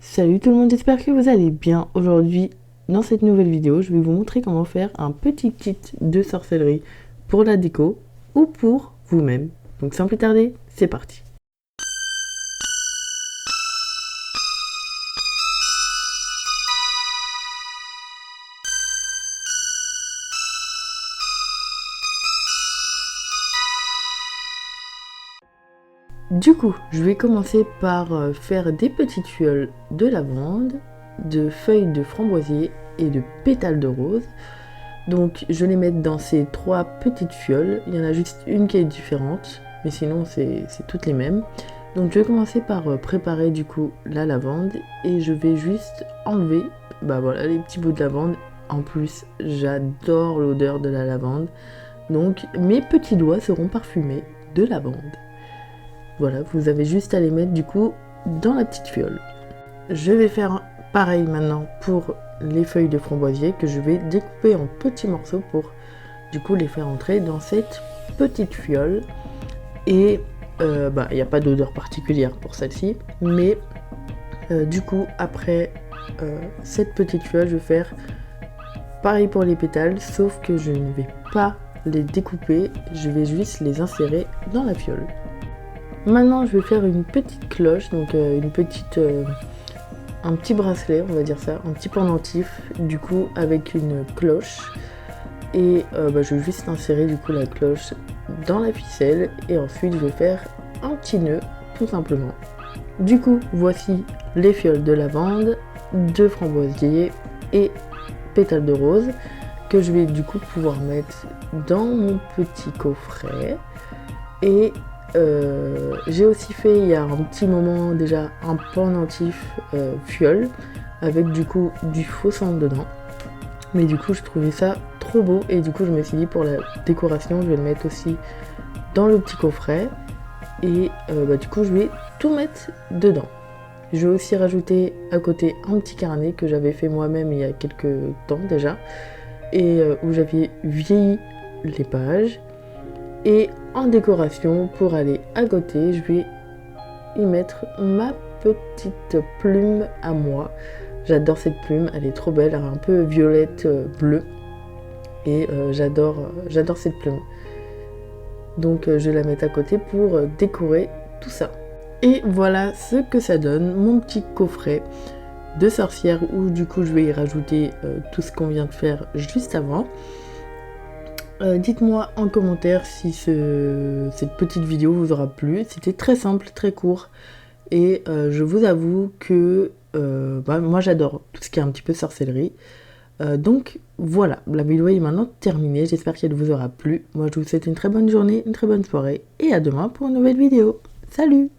Salut tout le monde, j'espère que vous allez bien. Aujourd'hui, dans cette nouvelle vidéo, je vais vous montrer comment faire un petit kit de sorcellerie pour la déco ou pour vous-même. Donc sans plus tarder, c'est parti. Du coup, je vais commencer par faire des petites fioles de lavande, de feuilles de framboisier et de pétales de rose. Donc je les mets dans ces trois petites fioles. Il y en a juste une qui est différente, mais sinon c'est toutes les mêmes. Donc je vais commencer par préparer du coup la lavande et je vais juste enlever voilà, les petits bouts de lavande. En plus, j'adore l'odeur de la lavande. Donc mes petits doigts seront parfumés de lavande. Voilà, vous avez juste à les mettre du coup dans la petite fiole. Je vais faire pareil maintenant pour les feuilles de framboisier que je vais découper en petits morceaux pour du coup les faire entrer dans cette petite fiole. Et il n'y a pas d'odeur particulière pour celle-ci, mais du coup après cette petite fiole, je vais faire pareil pour les pétales, sauf que je ne vais pas les découper, je vais juste les insérer dans la fiole. Maintenant, je vais faire une petite cloche, donc un petit bracelet, on va dire ça, un petit pendentif, du coup, avec une cloche. Et je vais juste insérer du coup la cloche dans la ficelle et ensuite je vais faire un petit nœud, tout simplement. Du coup, voici les fioles de lavande, de framboisier et pétales de rose que je vais du coup pouvoir mettre dans mon petit coffret. Et j'ai aussi fait il y a un petit moment déjà un pendentif fiole avec du coup du faux sang dedans, mais du coup je trouvais ça trop beau et du coup je me suis dit pour la décoration je vais le mettre aussi dans le petit coffret et du coup je vais tout mettre dedans. Je vais aussi rajouter à côté un petit carnet que j'avais fait moi-même il y a quelques temps déjà et où j'avais vieilli les pages. Et en décoration, pour aller à côté, je vais y mettre ma petite plume à moi. J'adore cette plume, elle est trop belle, elle est un peu violette bleue. Et j'adore cette plume. Donc je vais la mettre à côté pour décorer tout ça. Et voilà ce que ça donne, mon petit coffret de sorcière où du coup je vais y rajouter tout ce qu'on vient de faire juste avant. Dites-moi en commentaire si cette petite vidéo vous aura plu. C'était très simple, très court. Et je vous avoue que moi j'adore tout ce qui est un petit peu sorcellerie. Donc voilà, la vidéo est maintenant terminée. J'espère qu'elle vous aura plu. Moi je vous souhaite une très bonne journée, une très bonne soirée. Et à demain pour une nouvelle vidéo. Salut!